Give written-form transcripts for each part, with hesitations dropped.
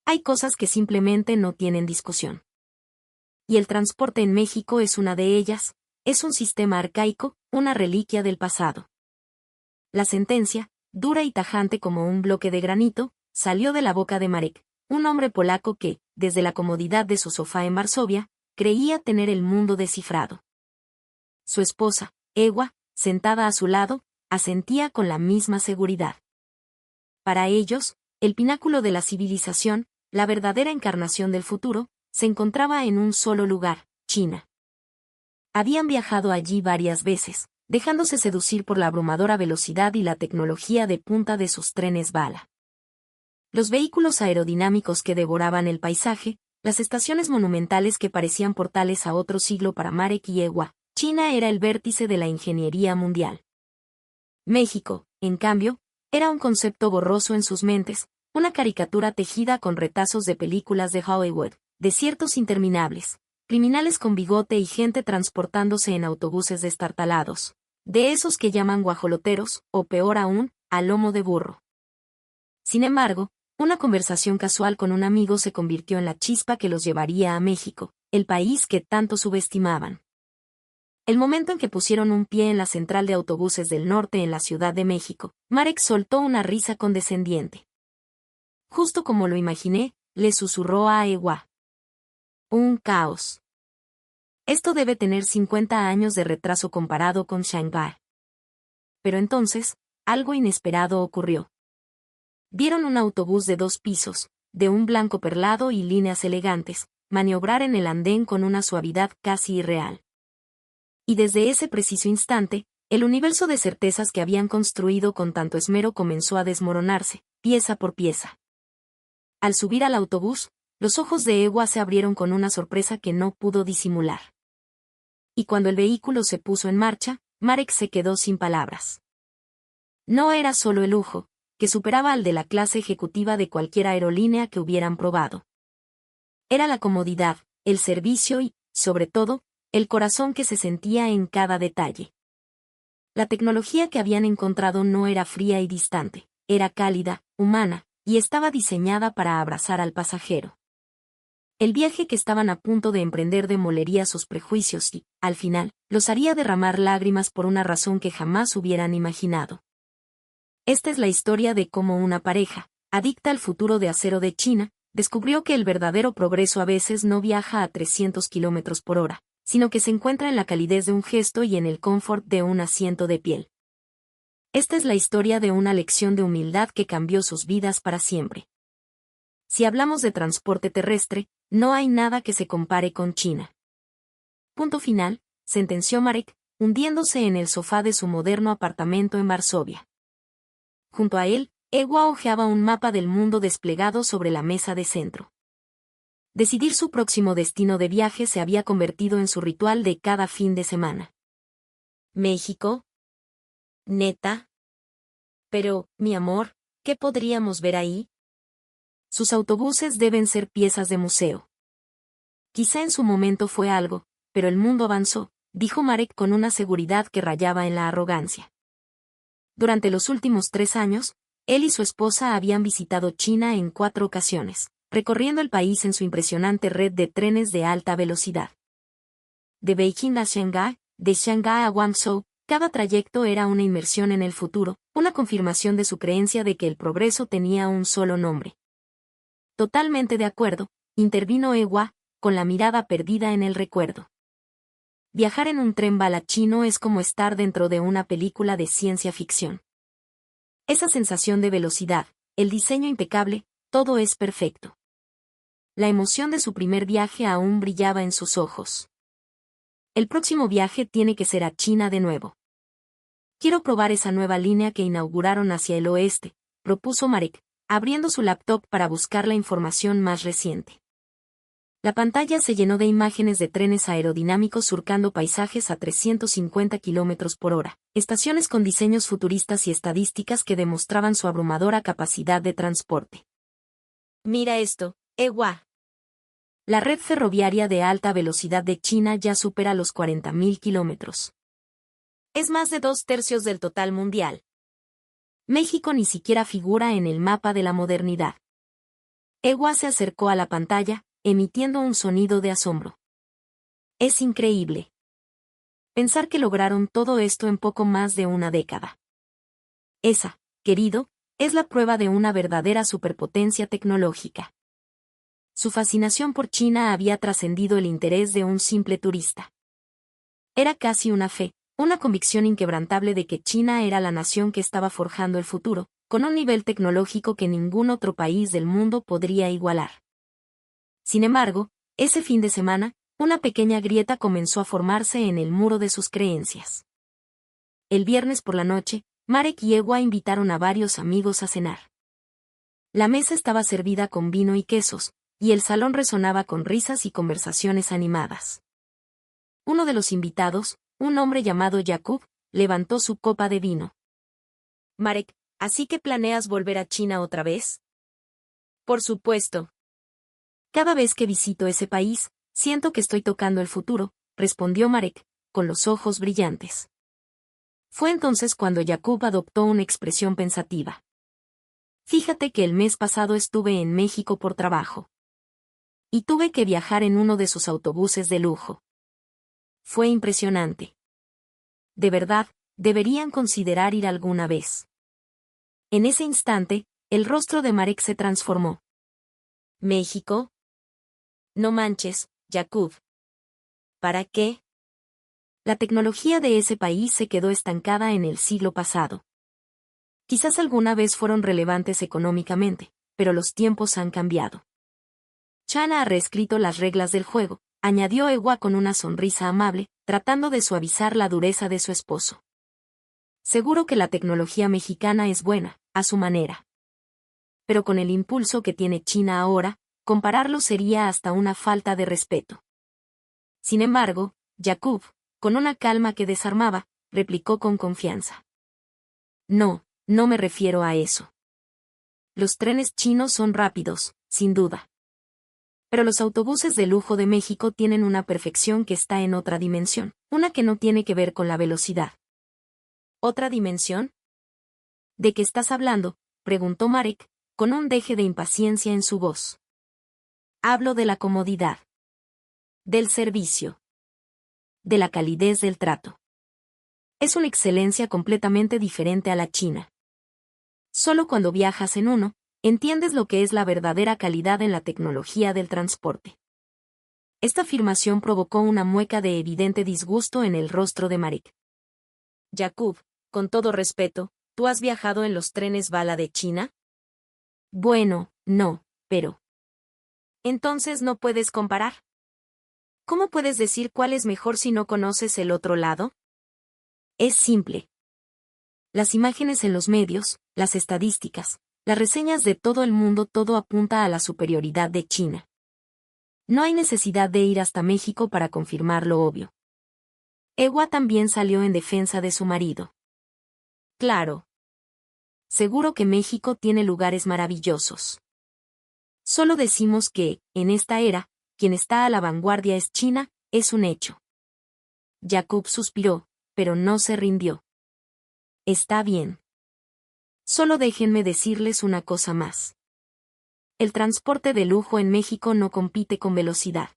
Hay cosas que simplemente no tienen discusión. Y el transporte en México es una de ellas, es un sistema arcaico, una reliquia del pasado. La sentencia, dura y tajante como un bloque de granito, salió de la boca de Marek, un hombre polaco que, desde la comodidad de su sofá en Varsovia, creía tener el mundo descifrado. Su esposa, Ewa, sentada a su lado, asentía con la misma seguridad. Para ellos, el pináculo de la civilización, la verdadera encarnación del futuro, se encontraba en un solo lugar, China. Habían viajado allí varias veces, dejándose seducir por la abrumadora velocidad y la tecnología de punta de sus trenes bala. Los vehículos aerodinámicos que devoraban el paisaje, las estaciones monumentales que parecían portales a otro siglo para Marek y Ewa, China era el vértice de la ingeniería mundial. México, en cambio, era un concepto borroso en sus mentes, una caricatura tejida con retazos de películas de Hollywood, desiertos interminables, criminales con bigote y gente transportándose en autobuses destartalados, de esos que llaman guajoloteros, o peor aún, a lomo de burro. Sin embargo, una conversación casual con un amigo se convirtió en la chispa que los llevaría a México, el país que tanto subestimaban. El momento en que pusieron un pie en la central de autobuses del norte en la Ciudad de México, Marek soltó una risa condescendiente. Justo como lo imaginé, le susurró a Ewa. Un caos. Esto debe tener 50 años de retraso comparado con Shanghái. Pero entonces, algo inesperado ocurrió. Vieron un autobús de 2 pisos, de un blanco perlado y líneas elegantes, maniobrar en el andén con una suavidad casi irreal. Y desde ese preciso instante, el universo de certezas que habían construido con tanto esmero comenzó a desmoronarse, pieza por pieza. Al subir al autobús, los ojos de Ewa se abrieron con una sorpresa que no pudo disimular. Y cuando el vehículo se puso en marcha, Marek se quedó sin palabras. No era solo el lujo, que superaba al de la clase ejecutiva de cualquier aerolínea que hubieran probado. Era la comodidad, el servicio y, sobre todo, el corazón que se sentía en cada detalle. La tecnología que habían encontrado no era fría y distante, era cálida, humana, y estaba diseñada para abrazar al pasajero. El viaje que estaban a punto de emprender demolería sus prejuicios y, al final, los haría derramar lágrimas por una razón que jamás hubieran imaginado. Esta es la historia de cómo una pareja, adicta al futuro de acero de China, descubrió que el verdadero progreso a veces no viaja a 300 km por hora, sino que se encuentra en la calidez de un gesto y en el confort de un asiento de piel. Esta es la historia de una lección de humildad que cambió sus vidas para siempre. Si hablamos de transporte terrestre, no hay nada que se compare con China. Punto final, sentenció Marek, hundiéndose en el sofá de su moderno apartamento en Varsovia. Junto a él, Ewa hojeaba un mapa del mundo desplegado sobre la mesa de centro. Decidir su próximo destino de viaje se había convertido en su ritual de cada fin de semana. ¿México? ¿Neta? Pero, mi amor, ¿qué podríamos ver ahí? Sus autobuses deben ser piezas de museo. Quizá en su momento fue algo, pero el mundo avanzó, dijo Marek con una seguridad que rayaba en la arrogancia. Durante los últimos 3 años, él y su esposa habían visitado China en 4 ocasiones, recorriendo el país en su impresionante red de trenes de alta velocidad. De Beijing a Shanghái, de Shanghái a Guangzhou, cada trayecto era una inmersión en el futuro, una confirmación de su creencia de que el progreso tenía un solo nombre. Totalmente de acuerdo, intervino Ewa, con la mirada perdida en el recuerdo. Viajar en un tren bala chino es como estar dentro de una película de ciencia ficción. Esa sensación de velocidad, el diseño impecable, todo es perfecto. La emoción de su primer viaje aún brillaba en sus ojos. El próximo viaje tiene que ser a China de nuevo. Quiero probar esa nueva línea que inauguraron hacia el oeste, propuso Marek, abriendo su laptop para buscar la información más reciente. La pantalla se llenó de imágenes de trenes aerodinámicos surcando paisajes a 350 km por hora, estaciones con diseños futuristas y estadísticas que demostraban su abrumadora capacidad de transporte. Mira esto, Ewa. La red ferroviaria de alta velocidad de China ya supera los 40.000 kilómetros. Es más de 2/3 del total mundial. México ni siquiera figura en el mapa de la modernidad. Ewa se acercó a la pantalla, emitiendo un sonido de asombro. Es increíble. Pensar que lograron todo esto en poco más de una década. Esa, querido, es la prueba de una verdadera superpotencia tecnológica. Su fascinación por China había trascendido el interés de un simple turista. Era casi una fe, una convicción inquebrantable de que China era la nación que estaba forjando el futuro, con un nivel tecnológico que ningún otro país del mundo podría igualar. Sin embargo, ese fin de semana, una pequeña grieta comenzó a formarse en el muro de sus creencias. El viernes por la noche, Marek y Ewa invitaron a varios amigos a cenar. La mesa estaba servida con vino y quesos, y el salón resonaba con risas y conversaciones animadas. Uno de los invitados, un hombre llamado Jakub, levantó su copa de vino. Marek, ¿así que planeas volver a China otra vez? Por supuesto. Cada vez que visito ese país, siento que estoy tocando el futuro, respondió Marek, con los ojos brillantes. Fue entonces cuando Jakub adoptó una expresión pensativa. Fíjate que el mes pasado estuve en México por trabajo. Y tuve que viajar en uno de sus autobuses de lujo. Fue impresionante. De verdad, deberían considerar ir alguna vez. En ese instante, el rostro de Marek se transformó. ¿México? No manches, Jakub. ¿Para qué? La tecnología de ese país se quedó estancada en el siglo pasado. Quizás alguna vez fueron relevantes económicamente, pero los tiempos han cambiado. China ha reescrito las reglas del juego, añadió Ewa con una sonrisa amable, tratando de suavizar la dureza de su esposo. Seguro que la tecnología mexicana es buena, a su manera. Pero con el impulso que tiene China ahora, compararlo sería hasta una falta de respeto. Sin embargo, Jakub, con una calma que desarmaba, replicó con confianza. No, no me refiero a eso. Los trenes chinos son rápidos, sin duda. Pero los autobuses de lujo de México tienen una perfección que está en otra dimensión, una que no tiene que ver con la velocidad. ¿Otra dimensión? ¿De qué estás hablando?, preguntó Marek, con un deje de impaciencia en su voz. Hablo de la comodidad. Del servicio. De la calidez del trato. Es una excelencia completamente diferente a la China. Solo cuando viajas en uno, entiendes lo que es la verdadera calidad en la tecnología del transporte. Esta afirmación provocó una mueca de evidente disgusto en el rostro de Marek. Jakub, con todo respeto, ¿tú has viajado en los trenes bala de China? Bueno, no, pero... Entonces no puedes comparar. ¿Cómo puedes decir cuál es mejor si no conoces el otro lado? Es simple. Las imágenes en los medios, las estadísticas, las reseñas de todo el mundo, todo apunta a la superioridad de China. No hay necesidad de ir hasta México para confirmar lo obvio. Ewa también salió en defensa de su marido. Claro. Seguro que México tiene lugares maravillosos. Solo decimos que, en esta era, quien está a la vanguardia es China, es un hecho. Jakub suspiró, pero no se rindió. Está bien. Solo déjenme decirles una cosa más. El transporte de lujo en México no compite con velocidad.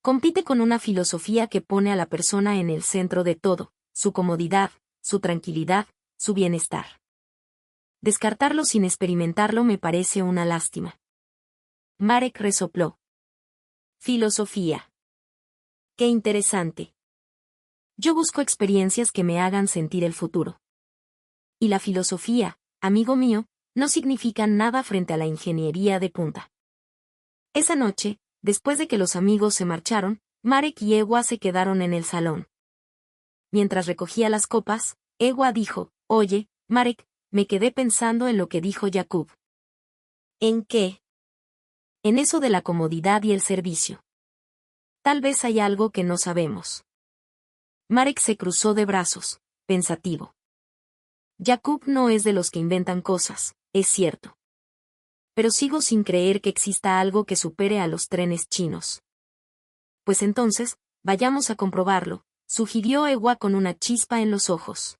Compite con una filosofía que pone a la persona en el centro de todo, su comodidad, su tranquilidad, su bienestar. Descartarlo sin experimentarlo me parece una lástima. Marek resopló. Filosofía. Qué interesante. Yo busco experiencias que me hagan sentir el futuro. Y la filosofía, amigo mío, no significa nada frente a la ingeniería de punta. Esa noche, después de que los amigos se marcharon, Marek y Ewa se quedaron en el salón. Mientras recogía las copas, Ewa dijo, «Oye, Marek, me quedé pensando en lo que dijo Jakub». ¿En qué? En eso de la comodidad y el servicio. Tal vez hay algo que no sabemos. Marek se cruzó de brazos, pensativo. Jakub no es de los que inventan cosas, es cierto. Pero sigo sin creer que exista algo que supere a los trenes chinos. Pues entonces, vayamos a comprobarlo, sugirió Ewa con una chispa en los ojos.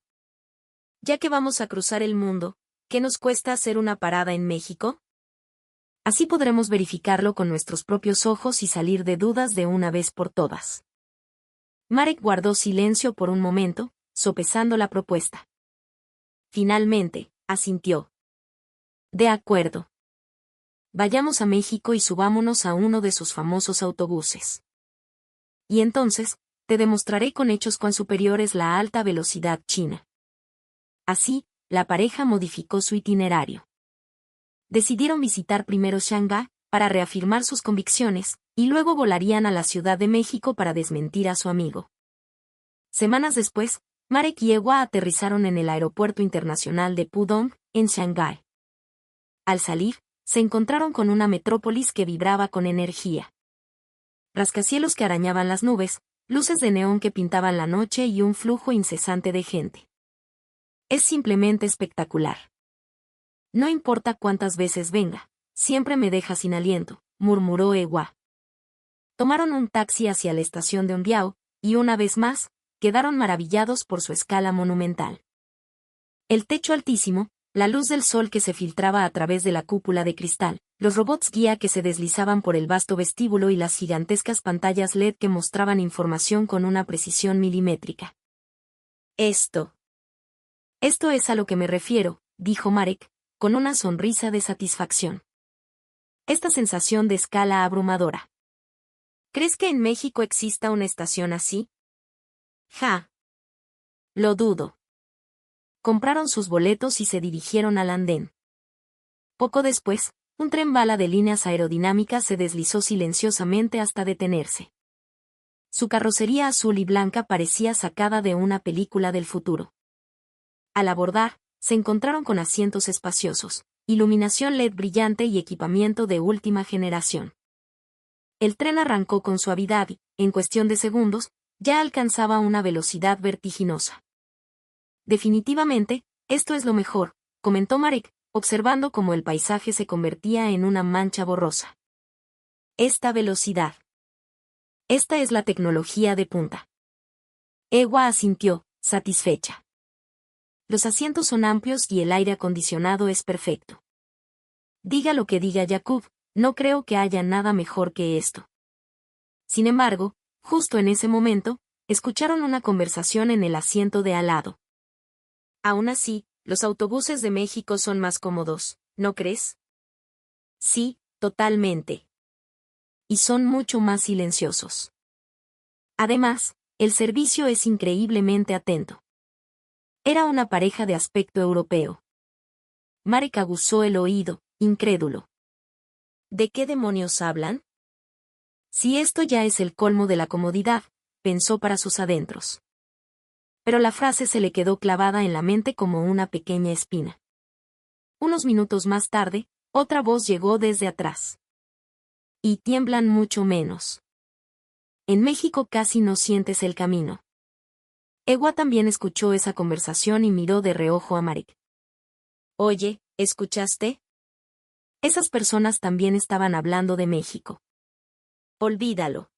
Ya que vamos a cruzar el mundo, ¿qué nos cuesta hacer una parada en México? Así podremos verificarlo con nuestros propios ojos y salir de dudas de una vez por todas. Marek guardó silencio por un momento, sopesando la propuesta. Finalmente, asintió. De acuerdo. Vayamos a México y subámonos a uno de sus famosos autobuses. Y entonces, te demostraré con hechos cuán superior es la alta velocidad china. Así, la pareja modificó su itinerario. Decidieron visitar primero Shanghái, para reafirmar sus convicciones, y luego volarían a la Ciudad de México para desmentir a su amigo. Semanas después, Marek y Ewa aterrizaron en el Aeropuerto Internacional de Pudong, en Shanghái. Al salir, se encontraron con una metrópolis que vibraba con energía. Rascacielos que arañaban las nubes, luces de neón que pintaban la noche y un flujo incesante de gente. Es simplemente espectacular. No importa cuántas veces venga, siempre me deja sin aliento, murmuró Ewa. Tomaron un taxi hacia la estación de Onbiao, y una vez más, quedaron maravillados por su escala monumental. El techo altísimo, la luz del sol que se filtraba a través de la cúpula de cristal, los robots guía que se deslizaban por el vasto vestíbulo y las gigantescas pantallas LED que mostraban información con una precisión milimétrica. Esto es a lo que me refiero, dijo Marek, con una sonrisa de satisfacción. Esta sensación de escala abrumadora. ¿Crees que en México exista una estación así? Ja. Lo dudo. Compraron sus boletos y se dirigieron al andén. Poco después, un tren bala de líneas aerodinámicas se deslizó silenciosamente hasta detenerse. Su carrocería azul y blanca parecía sacada de una película del futuro. Al abordar, se encontraron con asientos espaciosos, iluminación LED brillante y equipamiento de última generación. El tren arrancó con suavidad y, en cuestión de segundos, ya alcanzaba una velocidad vertiginosa. Definitivamente, esto es lo mejor, comentó Marek, observando cómo el paisaje se convertía en una mancha borrosa. Esta velocidad. Esta es la tecnología de punta. Ewa asintió, satisfecha. Los asientos son amplios y el aire acondicionado es perfecto. Diga lo que diga Jakub, no creo que haya nada mejor que esto. Sin embargo, justo en ese momento, escucharon una conversación en el asiento de al lado. Aún así, los autobuses de México son más cómodos, ¿no crees? Sí, totalmente. Y son mucho más silenciosos. Además, el servicio es increíblemente atento. Era una pareja de aspecto europeo. Marek aguzó el oído, incrédulo. ¿De qué demonios hablan? Si esto ya es el colmo de la comodidad, pensó para sus adentros. Pero la frase se le quedó clavada en la mente como una pequeña espina. Unos minutos más tarde, otra voz llegó desde atrás. Y tiemblan mucho menos. En México casi no sientes el camino. Ewa también escuchó esa conversación y miró de reojo a Marek. Oye, ¿escuchaste? Esas personas también estaban hablando de México. Olvídalo.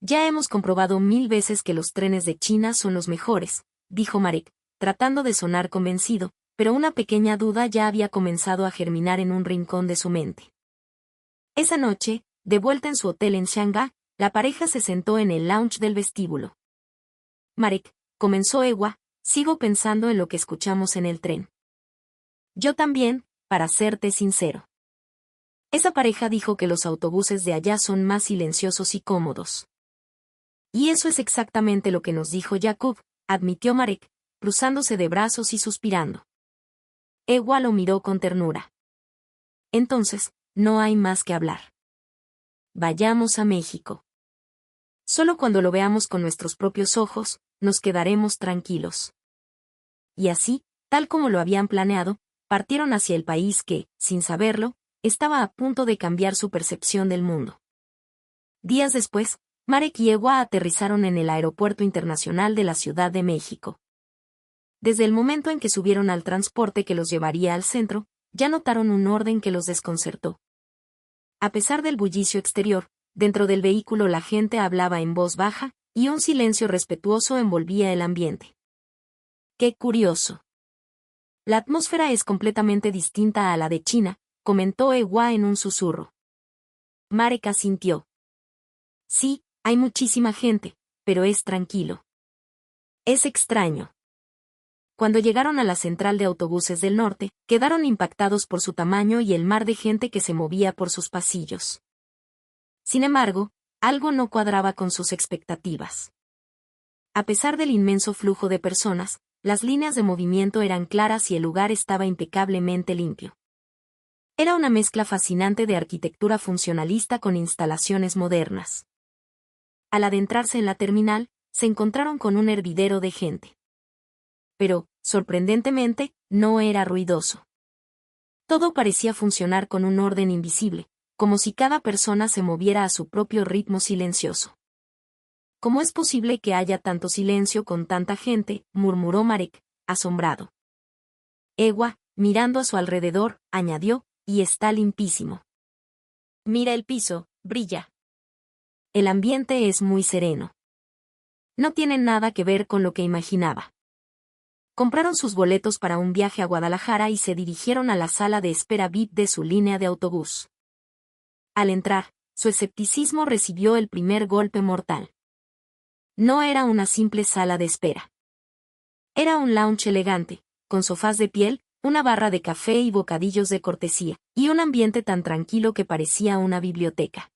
Ya hemos comprobado 1000 veces que los trenes de China son los mejores, dijo Marek, tratando de sonar convencido, pero una pequeña duda ya había comenzado a germinar en un rincón de su mente. Esa noche, de vuelta en su hotel en Shanghái, la pareja se sentó en el lounge del vestíbulo. Marek, comenzó Ewa, sigo pensando en lo que escuchamos en el tren. Yo también, para serte sincero. Esa pareja dijo que los autobuses de allá son más silenciosos y cómodos. Y eso es exactamente lo que nos dijo Jakub, admitió Marek, cruzándose de brazos y suspirando. Ewa lo miró con ternura. Entonces, no hay más que hablar. Vayamos a México. Solo cuando lo veamos con nuestros propios ojos, nos quedaremos tranquilos. Y así, tal como lo habían planeado, partieron hacia el país que, sin saberlo, estaba a punto de cambiar su percepción del mundo. Días después, Marek y Ewa aterrizaron en el Aeropuerto Internacional de la Ciudad de México. Desde el momento en que subieron al transporte que los llevaría al centro, ya notaron un orden que los desconcertó. A pesar del bullicio exterior, dentro del vehículo la gente hablaba en voz baja, y un silencio respetuoso envolvía el ambiente. ¡Qué curioso! La atmósfera es completamente distinta a la de China, comentó Ewa en un susurro. Marek asintió. Sí, hay muchísima gente, pero es tranquilo. Es extraño. Cuando llegaron a la central de autobuses del norte, quedaron impactados por su tamaño y el mar de gente que se movía por sus pasillos. Sin embargo, algo no cuadraba con sus expectativas. A pesar del inmenso flujo de personas, las líneas de movimiento eran claras y el lugar estaba impecablemente limpio. Era una mezcla fascinante de arquitectura funcionalista con instalaciones modernas. Al adentrarse en la terminal, se encontraron con un hervidero de gente. Pero, sorprendentemente, no era ruidoso. Todo parecía funcionar con un orden invisible, como si cada persona se moviera a su propio ritmo silencioso. ¿Cómo es posible que haya tanto silencio con tanta gente?, murmuró Marek, asombrado. Ewa, mirando a su alrededor, añadió, y está limpísimo. Mira el piso, brilla. El ambiente es muy sereno. No tiene nada que ver con lo que imaginaba. Compraron sus boletos para un viaje a Guadalajara y se dirigieron a la sala de espera VIP de su línea de autobús. Al entrar, su escepticismo recibió el primer golpe mortal. No era una simple sala de espera. Era un lounge elegante, con sofás de piel, una barra de café y bocadillos de cortesía, y un ambiente tan tranquilo que parecía una biblioteca.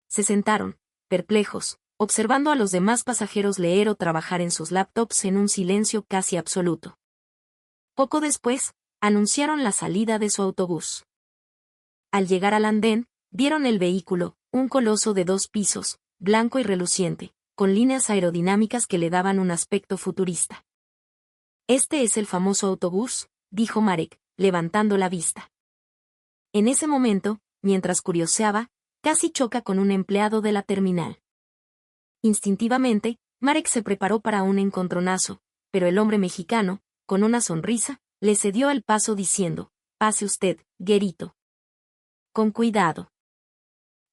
Se sentaron, perplejos, observando a los demás pasajeros leer o trabajar en sus laptops en un silencio casi absoluto. Poco después, anunciaron la salida de su autobús. Al llegar al andén, vieron el vehículo, un coloso de 2 pisos, blanco y reluciente, con líneas aerodinámicas que le daban un aspecto futurista. «Este es el famoso autobús», dijo Marek, levantando la vista. En ese momento, mientras curioseaba, casi choca con un empleado de la terminal. Instintivamente, Marek se preparó para un encontronazo, pero el hombre mexicano, con una sonrisa, le cedió el paso diciendo, «Pase usted, Guerito». «Con cuidado».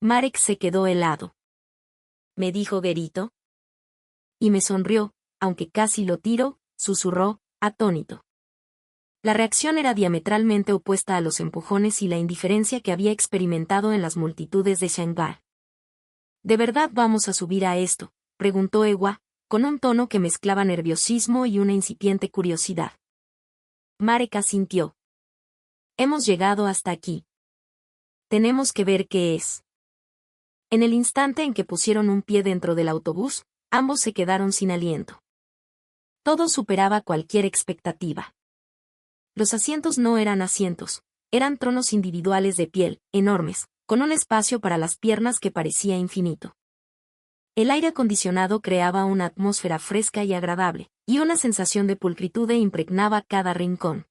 Marek se quedó helado. «¿Me dijo Guerito?» Y me sonrió, aunque casi lo tiro, susurró, atónito. La reacción era diametralmente opuesta a los empujones y la indiferencia que había experimentado en las multitudes de Shanghái. ¿De verdad vamos a subir a esto?, preguntó Ewa, con un tono que mezclaba nerviosismo y una incipiente curiosidad. Marek asintió. Hemos llegado hasta aquí. Tenemos que ver qué es. En el instante en que pusieron un pie dentro del autobús, ambos se quedaron sin aliento. Todo superaba cualquier expectativa. Los asientos no eran asientos, eran tronos individuales de piel, enormes, con un espacio para las piernas que parecía infinito. El aire acondicionado creaba una atmósfera fresca y agradable, y una sensación de pulcritud impregnaba cada rincón.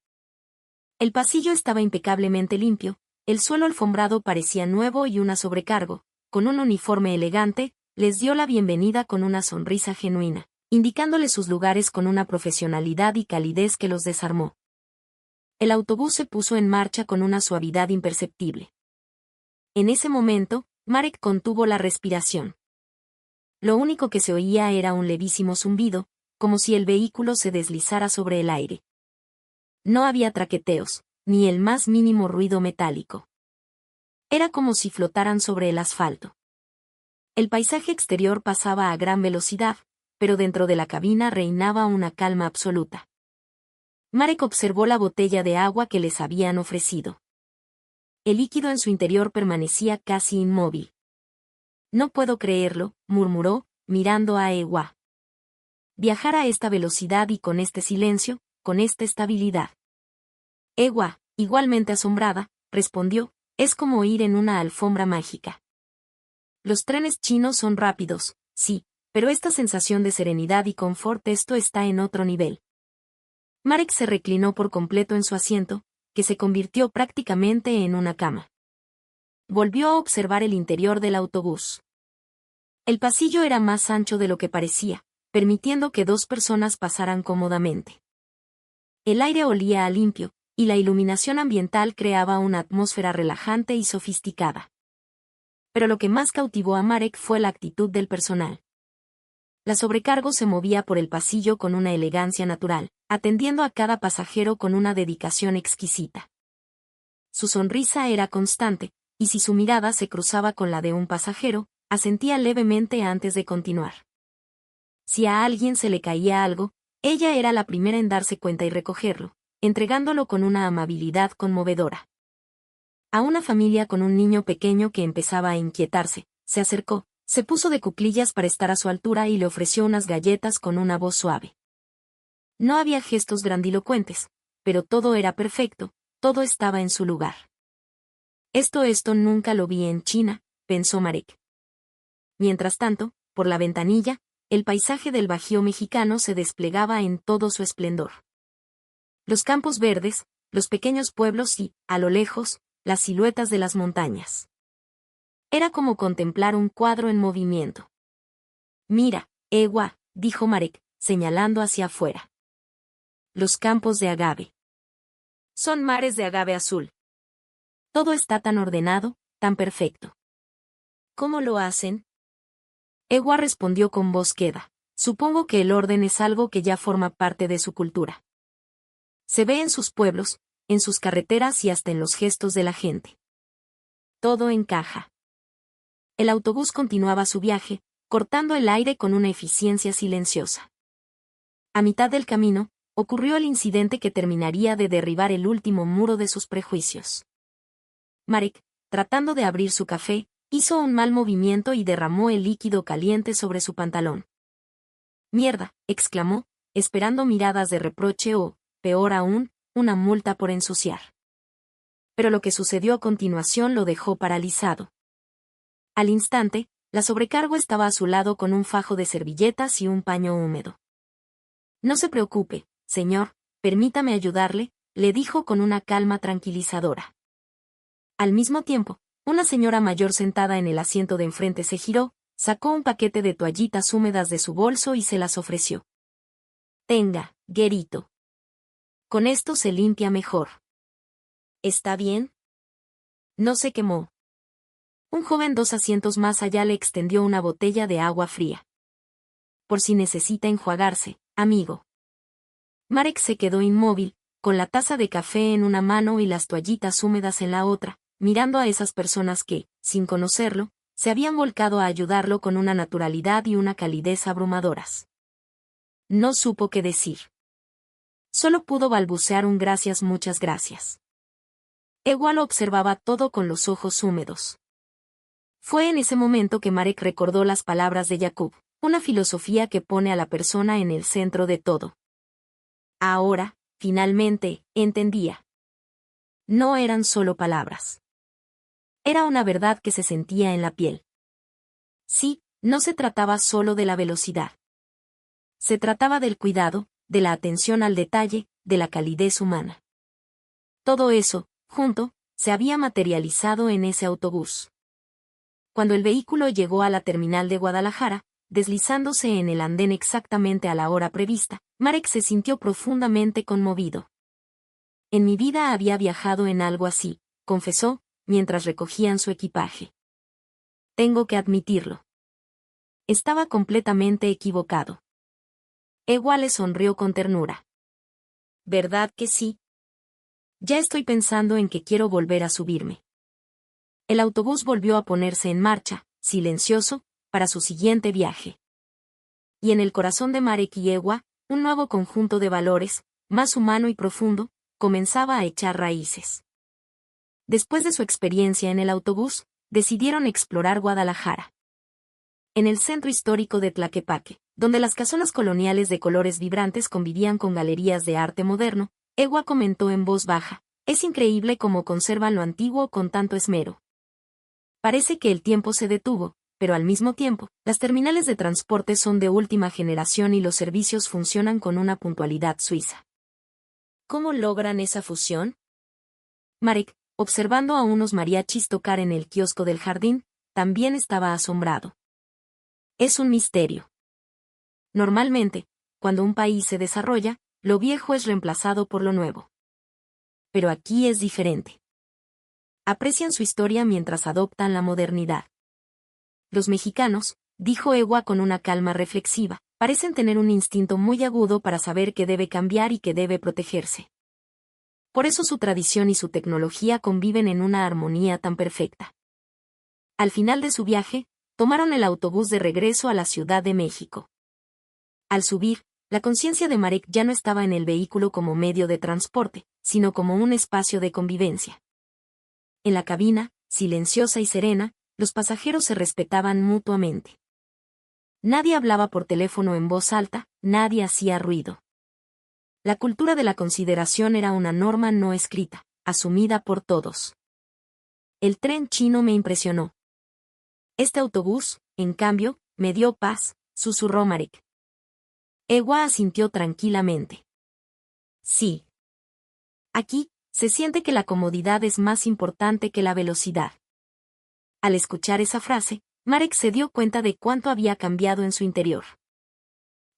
El pasillo estaba impecablemente limpio, el suelo alfombrado parecía nuevo y una sobrecargo, con un uniforme elegante, les dio la bienvenida con una sonrisa genuina, indicándoles sus lugares con una profesionalidad y calidez que los desarmó. El autobús se puso en marcha con una suavidad imperceptible. En ese momento, Marek contuvo la respiración. Lo único que se oía era un levísimo zumbido, como si el vehículo se deslizara sobre el aire. No había traqueteos, ni el más mínimo ruido metálico. Era como si flotaran sobre el asfalto. El paisaje exterior pasaba a gran velocidad, pero dentro de la cabina reinaba una calma absoluta. Marek observó la botella de agua que les habían ofrecido. El líquido en su interior permanecía casi inmóvil. «No puedo creerlo», murmuró, mirando a Ewa. «Viajar a esta velocidad y con este silencio, con esta estabilidad». Ewa, igualmente asombrada, respondió, «Es como ir en una alfombra mágica». Los trenes chinos son rápidos, sí, pero esta sensación de serenidad y confort, esto está en otro nivel. Marek se reclinó por completo en su asiento, que se convirtió prácticamente en una cama. Volvió a observar el interior del autobús. El pasillo era más ancho de lo que parecía, permitiendo que 2 personas pasaran cómodamente. El aire olía a limpio, y la iluminación ambiental creaba una atmósfera relajante y sofisticada. Pero lo que más cautivó a Marek fue la actitud del personal. La sobrecargo se movía por el pasillo con una elegancia natural, atendiendo a cada pasajero con una dedicación exquisita. su sonrisa era constante, y si su mirada se cruzaba con la de un pasajero, asentía levemente antes de continuar. Si a alguien se le caía algo, ella era la primera en darse cuenta y recogerlo, entregándolo con una amabilidad conmovedora. A una familia con un niño pequeño que empezaba a inquietarse, se acercó, se puso de cuclillas para estar a su altura y le ofreció unas galletas con una voz suave. No había gestos grandilocuentes, pero todo era perfecto, todo estaba en su lugar. Esto nunca lo vi en China, pensó Marek. Mientras tanto, por la ventanilla, el paisaje del Bajío mexicano se desplegaba en todo su esplendor. Los campos verdes, los pequeños pueblos y, a lo lejos, las siluetas de las montañas. Era como contemplar un cuadro en movimiento. Mira, Ewa, dijo Marek, señalando hacia afuera. Los campos de agave. Son mares de agave azul. Todo está tan ordenado, tan perfecto. ¿Cómo lo hacen? Ewa respondió con voz queda. Supongo que el orden es algo que ya forma parte de su cultura. Se ve en sus pueblos, en sus carreteras y hasta en los gestos de la gente. Todo encaja. El autobús continuaba su viaje, cortando el aire con una eficiencia silenciosa. A mitad del camino, ocurrió el incidente que terminaría de derribar el último muro de sus prejuicios. Marek, tratando de abrir su café, hizo un mal movimiento y derramó el líquido caliente sobre su pantalón. «Mierda», exclamó, esperando miradas de reproche o, peor aún, una multa por ensuciar. Pero lo que sucedió a continuación lo dejó paralizado. Al instante, la sobrecargo estaba a su lado con un fajo de servilletas y un paño húmedo. «No se preocupe, señor, permítame ayudarle», le dijo con una calma tranquilizadora. Al mismo tiempo, una señora mayor sentada en el asiento de enfrente se giró, sacó un paquete de toallitas húmedas de su bolso y se las ofreció. «Tenga, Guerito. Con esto se limpia mejor». «¿Está bien?» No se quemó. Un joven 2 asientos más allá le extendió una botella de agua fría. «Por si necesita enjuagarse, amigo». Marek se quedó inmóvil, con la taza de café en una mano y las toallitas húmedas en la otra, mirando a esas personas que, sin conocerlo, se habían volcado a ayudarlo con una naturalidad y una calidez abrumadoras. No supo qué decir. Solo pudo balbucear un gracias, muchas gracias. Ewa lo observaba todo con los ojos húmedos. Fue en ese momento que Marek recordó las palabras de Jakub, una filosofía que pone a la persona en el centro de todo. Ahora, finalmente, entendía. No eran solo palabras. Era una verdad que se sentía en la piel. Sí, no se trataba solo de la velocidad. Se trataba del cuidado, de la atención al detalle, de la calidez humana. Todo eso, junto, se había materializado en ese autobús. Cuando el vehículo llegó a la terminal de Guadalajara, deslizándose en el andén exactamente a la hora prevista, Marek se sintió profundamente conmovido. En mi vida había viajado en algo así, confesó, mientras recogían su equipaje. Tengo que admitirlo. Estaba completamente equivocado. Ewa le sonrió con ternura. ¿Verdad que sí? Ya estoy pensando en que quiero volver a subirme. El autobús volvió a ponerse en marcha, silencioso, para su siguiente viaje. Y en el corazón de Marek y Ewa, un nuevo conjunto de valores, más humano y profundo, comenzaba a echar raíces. Después de su experiencia en el autobús, decidieron explorar Guadalajara. En el centro histórico de Tlaquepaque, donde las casonas coloniales de colores vibrantes convivían con galerías de arte moderno, Ewa comentó en voz baja, «Es increíble cómo conservan lo antiguo con tanto esmero. Parece que el tiempo se detuvo, pero al mismo tiempo, las terminales de transporte son de última generación y los servicios funcionan con una puntualidad suiza». ¿Cómo logran esa fusión? Marek, observando a unos mariachis tocar en el kiosco del jardín, también estaba asombrado. Es un misterio. Normalmente, cuando un país se desarrolla, lo viejo es reemplazado por lo nuevo. Pero aquí es diferente. Aprecian su historia mientras adoptan la modernidad. Los mexicanos, dijo Ewa con una calma reflexiva, parecen tener un instinto muy agudo para saber que debe cambiar y que debe protegerse. Por eso su tradición y su tecnología conviven en una armonía tan perfecta. Al final de su viaje, tomaron el autobús de regreso a la Ciudad de México. Al subir, la conciencia de Marek ya no estaba en el vehículo como medio de transporte, sino como un espacio de convivencia. En la cabina, silenciosa y serena, los pasajeros se respetaban mutuamente. Nadie hablaba por teléfono en voz alta, nadie hacía ruido. La cultura de la consideración era una norma no escrita, asumida por todos. El tren chino me impresionó. Este autobús, en cambio, me dio paz, susurró Marek. Ewa asintió tranquilamente. Sí. Aquí, se siente que la comodidad es más importante que la velocidad. Al escuchar esa frase, Marek se dio cuenta de cuánto había cambiado en su interior.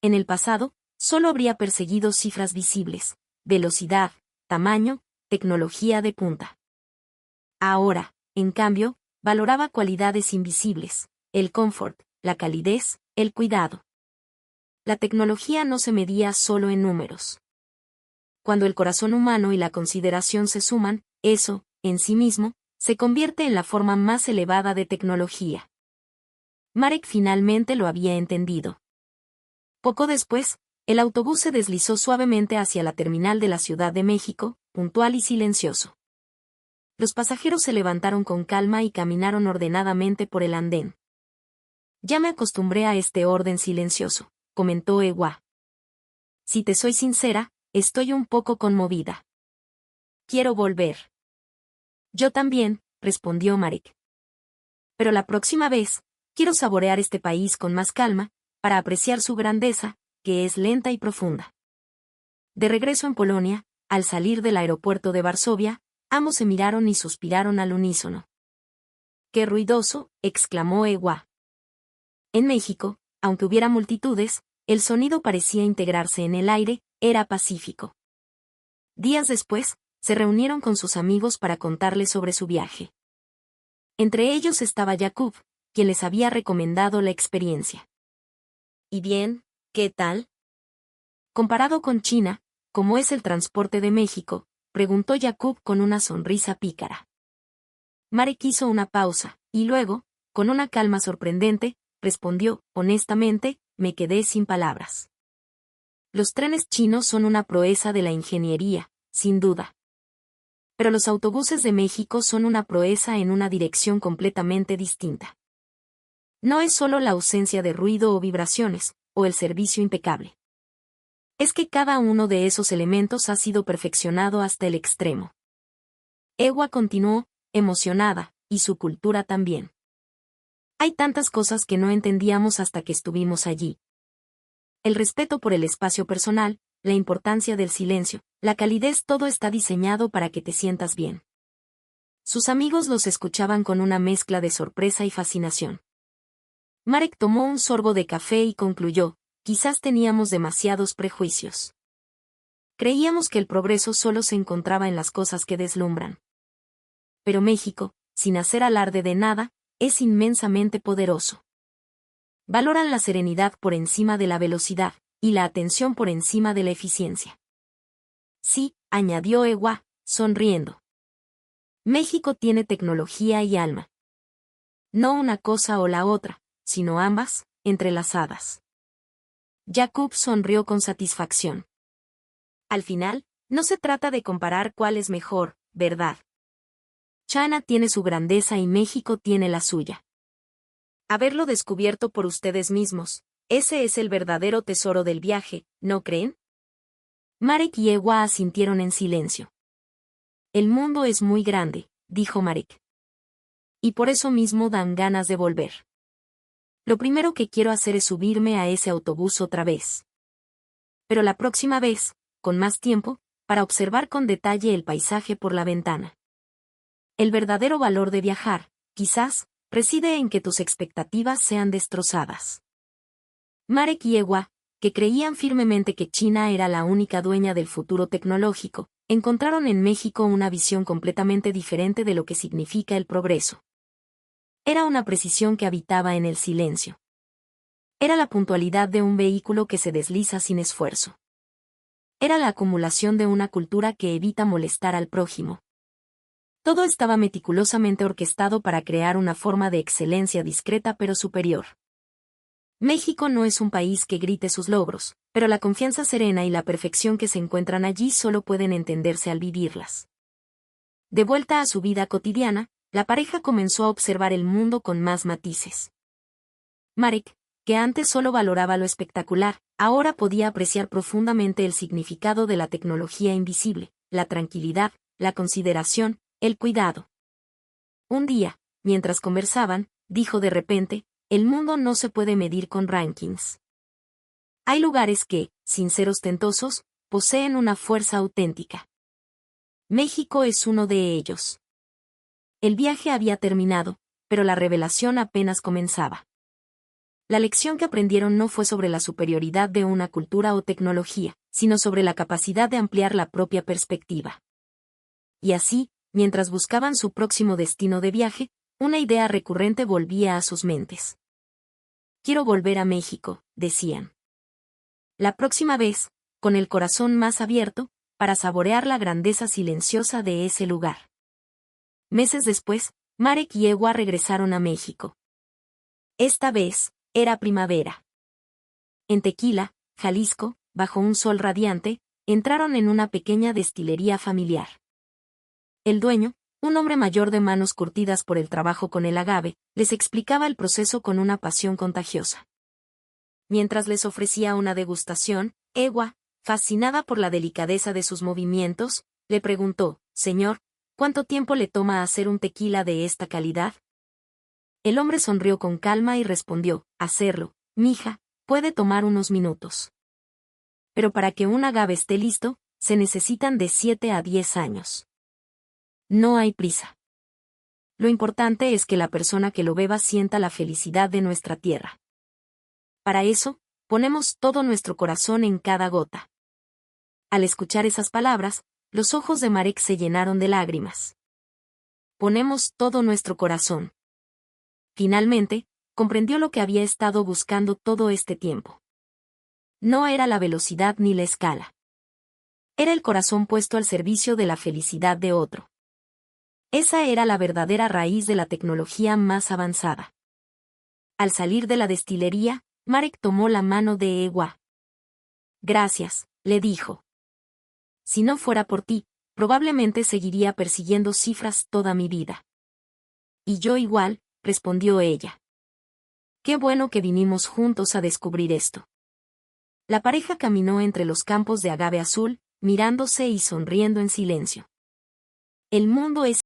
En el pasado, solo habría perseguido cifras visibles, velocidad, tamaño, tecnología de punta. Ahora, en cambio, valoraba cualidades invisibles, el confort, la calidez, el cuidado. La tecnología no se medía solo en números. Cuando el corazón humano y la consideración se suman, eso, en sí mismo, se convierte en la forma más elevada de tecnología. Marek finalmente lo había entendido. Poco después, el autobús se deslizó suavemente hacia la terminal de la Ciudad de México, puntual y silencioso. Los pasajeros se levantaron con calma y caminaron ordenadamente por el andén. Ya me acostumbré a este orden silencioso, comentó Ewa. Si te soy sincera, estoy un poco conmovida. Quiero volver. Yo también, respondió Marek. Pero la próxima vez, quiero saborear este país con más calma, para apreciar su grandeza, que es lenta y profunda. De regreso en Polonia, al salir del aeropuerto de Varsovia, ambos se miraron y suspiraron al unísono. ¡Qué ruidoso!, exclamó Ewa. En México, aunque hubiera multitudes, el sonido parecía integrarse en el aire, era pacífico. Días después, se reunieron con sus amigos para contarles sobre su viaje. Entre ellos estaba Jakub, quien les había recomendado la experiencia. ¿Y bien, qué tal? Comparado con China, ¿cómo es el transporte de México?, preguntó Jakub con una sonrisa pícara. Marek hizo una pausa, y luego, con una calma sorprendente, respondió, honestamente, me quedé sin palabras. Los trenes chinos son una proeza de la ingeniería, sin duda. Pero los autobuses de México son una proeza en una dirección completamente distinta. No es solo la ausencia de ruido o vibraciones, o el servicio impecable. Es que cada uno de esos elementos ha sido perfeccionado hasta el extremo. Ewa continuó, emocionada, y su cultura también. Hay tantas cosas que no entendíamos hasta que estuvimos allí. El respeto por el espacio personal, la importancia del silencio, la calidez, todo está diseñado para que te sientas bien. Sus amigos los escuchaban con una mezcla de sorpresa y fascinación. Marek tomó un sorbo de café y concluyó, quizás teníamos demasiados prejuicios. Creíamos que el progreso solo se encontraba en las cosas que deslumbran. Pero México, sin hacer alarde de nada, es inmensamente poderoso. Valoran la serenidad por encima de la velocidad, y la atención por encima de la eficiencia. Sí, añadió Ewa, sonriendo. México tiene tecnología y alma. No una cosa o la otra, sino ambas, entrelazadas. Jakub sonrió con satisfacción. Al final, no se trata de comparar cuál es mejor, ¿verdad? China tiene su grandeza y México tiene la suya. Haberlo descubierto por ustedes mismos, ese es el verdadero tesoro del viaje, ¿no creen? Marek y Ewa asintieron en silencio. El mundo es muy grande, dijo Marek. Y por eso mismo dan ganas de volver. Lo primero que quiero hacer es subirme a ese autobús otra vez. Pero la próxima vez, con más tiempo, para observar con detalle el paisaje por la ventana. El verdadero valor de viajar, quizás, reside en que tus expectativas sean destrozadas. Marek y Ewa, que creían firmemente que China era la única dueña del futuro tecnológico, encontraron en México una visión completamente diferente de lo que significa el progreso. Era una precisión que habitaba en el silencio. Era la puntualidad de un vehículo que se desliza sin esfuerzo. Era la acumulación de una cultura que evita molestar al prójimo. Todo estaba meticulosamente orquestado para crear una forma de excelencia discreta pero superior. México no es un país que grite sus logros, pero la confianza serena y la perfección que se encuentran allí solo pueden entenderse al vivirlas. De vuelta a su vida cotidiana, la pareja comenzó a observar el mundo con más matices. Marek, que antes solo valoraba lo espectacular, ahora podía apreciar profundamente el significado de la tecnología invisible, la tranquilidad, la consideración, el cuidado. Un día, mientras conversaban, dijo de repente, el mundo no se puede medir con rankings. Hay lugares que, sin ser ostentosos, poseen una fuerza auténtica. México es uno de ellos. El viaje había terminado, pero la revelación apenas comenzaba. La lección que aprendieron no fue sobre la superioridad de una cultura o tecnología, sino sobre la capacidad de ampliar la propia perspectiva. Y así, mientras buscaban su próximo destino de viaje, una idea recurrente volvía a sus mentes. Quiero volver a México, decían. La próxima vez, con el corazón más abierto, para saborear la grandeza silenciosa de ese lugar. Meses después, Marek y Ewa regresaron a México. Esta vez, era primavera. En Tequila, Jalisco, bajo un sol radiante, entraron en una pequeña destilería familiar. El dueño, un hombre mayor de manos curtidas por el trabajo con el agave, les explicaba el proceso con una pasión contagiosa. Mientras les ofrecía una degustación, Ewa, fascinada por la delicadeza de sus movimientos, le preguntó, «Señor, ¿cuánto tiempo le toma hacer un tequila de esta calidad?» El hombre sonrió con calma y respondió, «Hacerlo, mija, puede tomar unos minutos. Pero para que un agave esté listo, se necesitan de 7 a 10 años. No hay prisa. Lo importante es que la persona que lo beba sienta la felicidad de nuestra tierra. Para eso, ponemos todo nuestro corazón en cada gota». Al escuchar esas palabras, los ojos de Marek se llenaron de lágrimas. Ponemos todo nuestro corazón. Finalmente, comprendió lo que había estado buscando todo este tiempo. No era la velocidad ni la escala. Era el corazón puesto al servicio de la felicidad de otro. Esa era la verdadera raíz de la tecnología más avanzada. Al salir de la destilería, Marek tomó la mano de Ewa. «Gracias», le dijo. «Si no fuera por ti, probablemente seguiría persiguiendo cifras toda mi vida». «Y yo igual», respondió ella. «Qué bueno que vinimos juntos a descubrir esto». La pareja caminó entre los campos de agave azul, mirándose y sonriendo en silencio. El mundo es